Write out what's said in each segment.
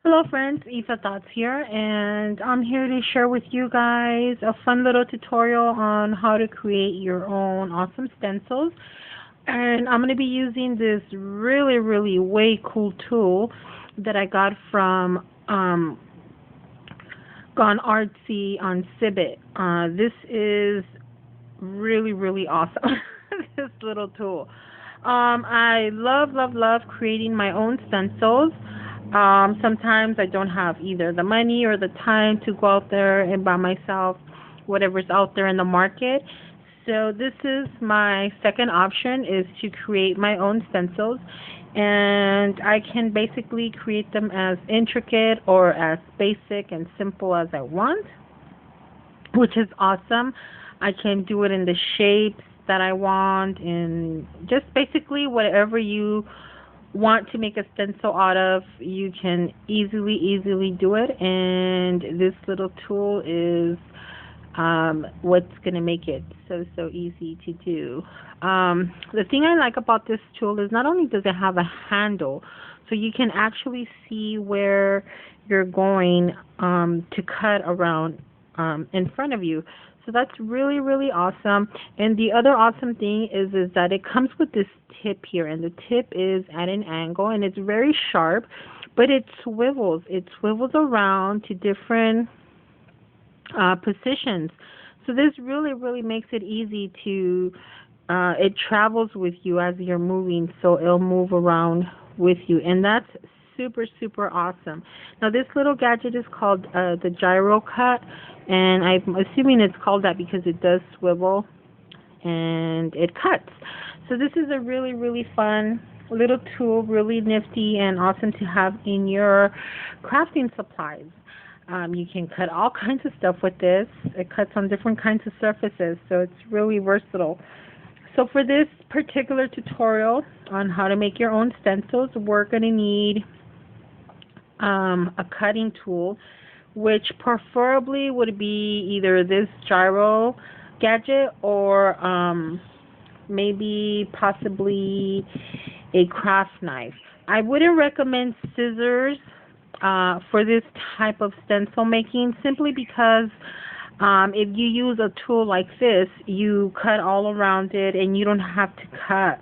Hello friends, Eva Thoughts here, and I'm here to share with you guys a fun little tutorial on how to create your own awesome stencils. And I'm going to be using this really way cool tool that I got from Gone Artsy on Cibit. This is really awesome, this little tool. I love creating my own stencils. Sometimes I don't have either the money or the time to go out there and buy myself whatever's out there in the market. So this is my second option, is to create my own stencils, and I can basically create them as intricate or as basic and simple as I want, which is awesome. I can do it in the shapes that I want, and just basically whatever you want to make a stencil out of, you can easily do it. And this little tool is what's going to make it so easy to do. The thing I like about this tool is not only does it have a handle, so you can actually see where you're going to cut around in front of you. So that's really awesome. And the other awesome thing is that it comes with this tip here, and the tip is at an angle, and it's very sharp, but it swivels. It swivels around to different positions. So this really makes it easy to, it travels with you as you're moving, so it'll move around with you, and that's super awesome. Now this little gadget is called the gyro cut, and I'm assuming it's called that because it does swivel and it cuts. So this is a really fun little tool, really nifty and awesome to have in your crafting supplies. You can cut all kinds of stuff with this. It cuts on different kinds of surfaces, so it's really versatile. So for this particular tutorial on how to make your own stencils, we're going to need a cutting tool, which preferably would be either this gyro gadget or maybe possibly a craft knife. I wouldn't recommend scissors for this type of stencil making, simply because if you use a tool like this, you cut all around it and you don't have to cut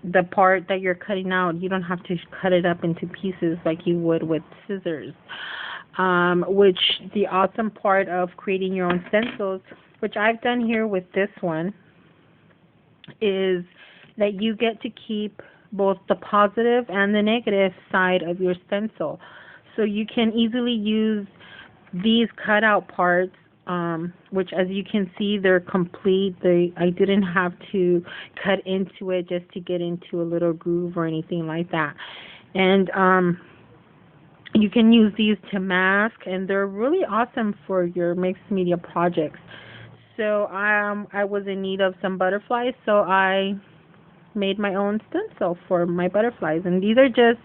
the part that you're cutting out. You don't have to cut it up into pieces like you would with scissors. Which the awesome part of creating your own stencils, which I've done here with this one, is that you get to keep both the positive and the negative side of your stencil. So you can easily use these cutout parts, which as you can see, they're complete. I didn't have to cut into it just to get into a little groove or anything like that. And you can use these to mask, and they're really awesome for your mixed media projects. So I was in need of some butterflies, so I made my own stencil for my butterflies, and these are just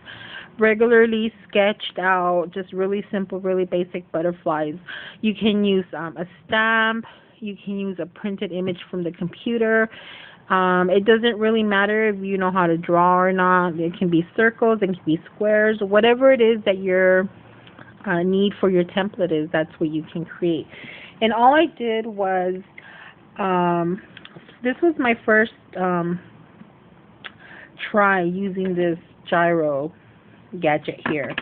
regularly sketched out, just really simple, really basic butterflies. You can use a stamp, you can use a printed image from the computer. It doesn't really matter if you know how to draw or not. It can be circles, it can be squares, whatever it is that your need for your template is, that's what you can create. And all I did was, this was my first try using this gyro gadget here,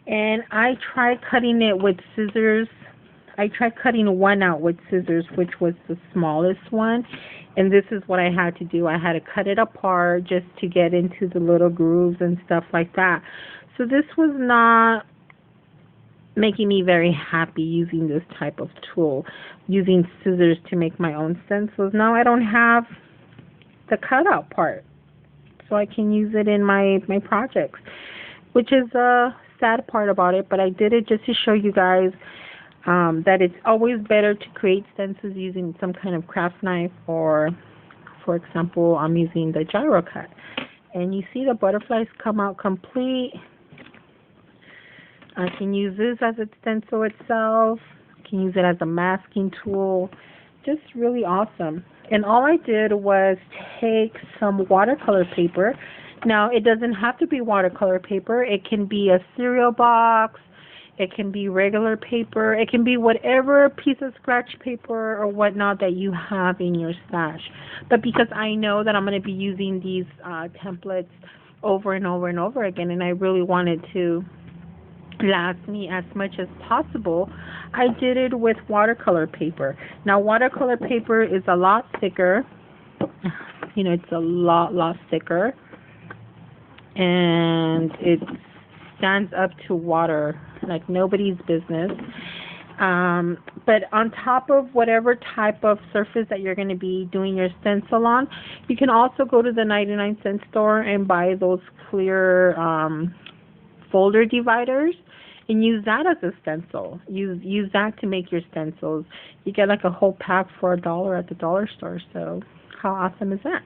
and I tried cutting it with scissors. I tried cutting one out with scissors, which was the smallest one, and this is what I had to do. I had to cut it apart just to get into the little grooves and stuff like that. So this was not making me very happy using this type of tool, using scissors to make my own stencils. Now I don't have the cutout part, so I can use it in my projects, which is a sad part about it, but I did it just to show you guys that it's always better to create stencils using some kind of craft knife, or for example, I'm using the gyro cut. And you see the butterflies come out complete. I can use this as a stencil itself. I can use it as a masking tool. Just really awesome. And all I did was take some watercolor paper. Now, it doesn't have to be watercolor paper. It can be a cereal box. It can be regular paper. It can be whatever piece of scratch paper or whatnot that you have in your stash. But because I know that I'm going to be using these templates over and over and over again, and I really wanted to last me as much as possible, I did it with watercolor paper. Now, watercolor paper is a lot thicker. You know, it's a lot thicker. And it stands up to water like nobody's business. But on top of whatever type of surface that you're going to be doing your stencil on, you can also go to the 99-cent store and buy those clear folder dividers and use that as a stencil. Use that to make your stencils. You get like a whole pack for $1 at the dollar store. So how awesome is that?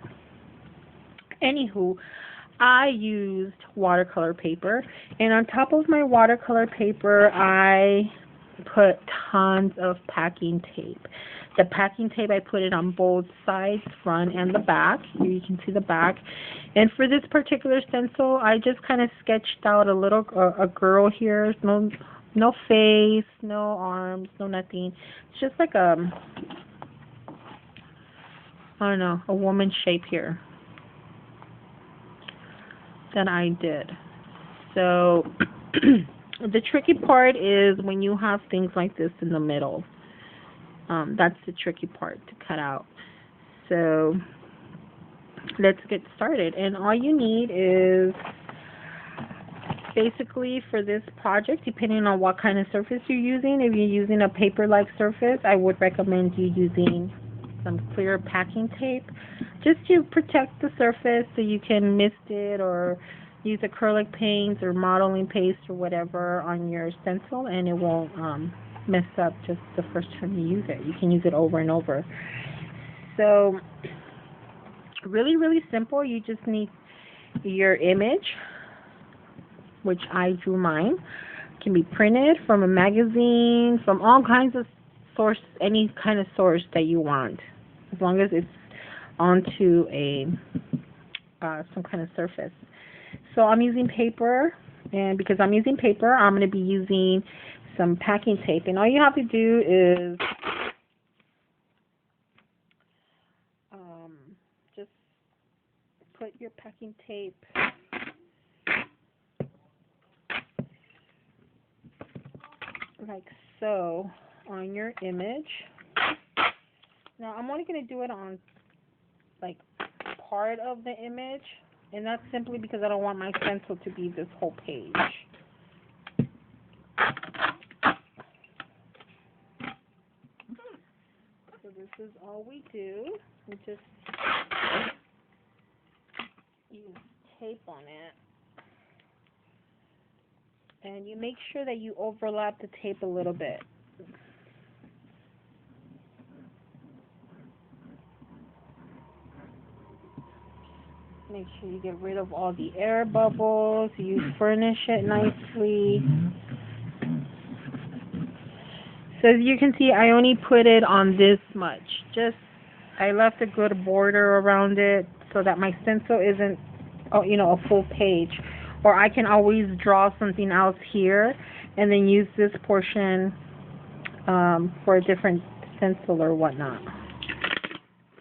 Anywho, I used watercolor paper, and on top of my watercolor paper, I put tons of packing tape. The packing tape, I put it on both sides, front and the back. Here you can see the back. And for this particular stencil, I just kind of sketched out a girl here. No face, no arms, no nothing. It's just like I don't know, a woman shape here that I did. So the tricky part is when you have things like this in the middle. That's the tricky part to cut out. So let's get started. And all you need is basically for this project, depending on what kind of surface you're using. If you're using a paper-like surface, I would recommend you using some clear packing tape just to protect the surface so you can mist it or use acrylic paints or modeling paste or whatever on your stencil, and it won't mess up just the first time you use it. You can use it over and over. So really simple. You just need your image, which I drew mine. It can be printed from a magazine, from all kinds of source, any kind of source that you want, as long as it's onto a some kind of surface. So I'm using paper, and because I'm using paper, I'm going to be using some packing tape. And all you have to do is just put your packing tape like so on your image. Now I'm only going to do it on like part of the image, and that's simply because I don't want my stencil to be this whole page. So this is all we do. We just use tape on it. And you make sure that you overlap the tape a little bit. Make sure you get rid of all the air bubbles. You furnish it nicely. So as you can see, I only put it on this much. I left a good border around it so that my stencil isn't, a full page. Or I can always draw something else here and then use this portion for a different stencil or whatnot.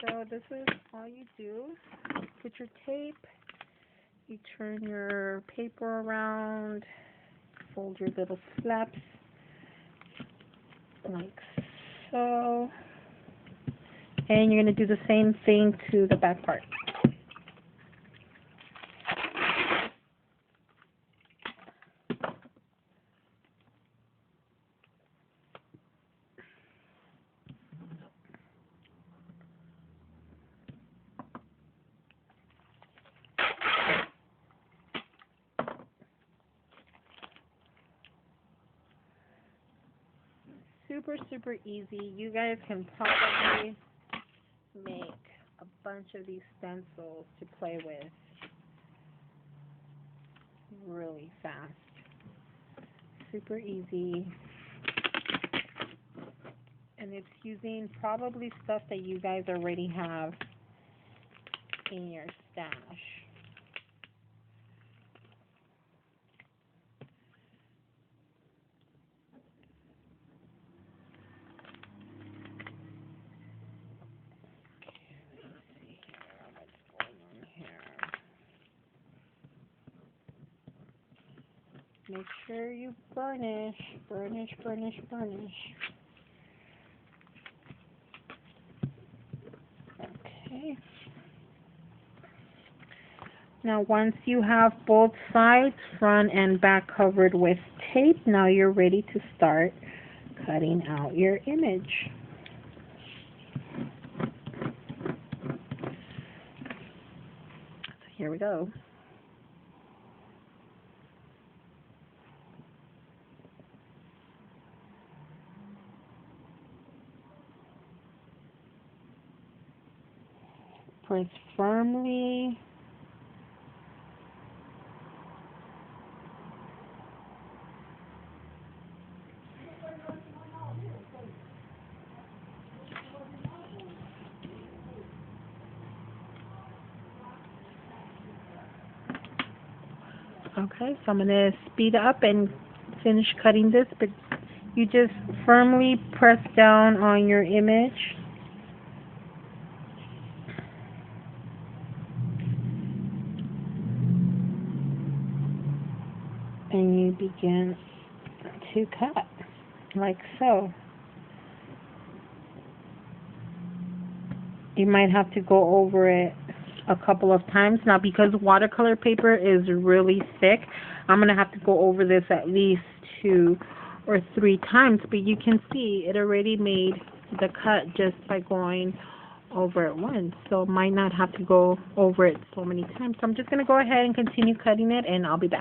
So this is all you do. Put your tape, you turn your paper around, fold your little flaps like so, and you're going to do the same thing to the back part. Super easy. You guys can probably make a bunch of these stencils to play with really fast. Super easy. And it's using probably stuff that you guys already have in your stash. Make sure you burnish, burnish, burnish, burnish. Okay. Now once you have both sides, front and back, covered with tape, now you're ready to start cutting out your image. So here we go. Press firmly. Okay, so I'm going to speed up and finish cutting this, but you just firmly press down on your image. And you begin to cut, like so. You might have to go over it a couple of times. Now, because watercolor paper is really thick, I'm going to have to go over this at least 2 or 3 times. But you can see it already made the cut just by going over it once. So I might not have to go over it so many times. So I'm just going to go ahead and continue cutting it, and I'll be back.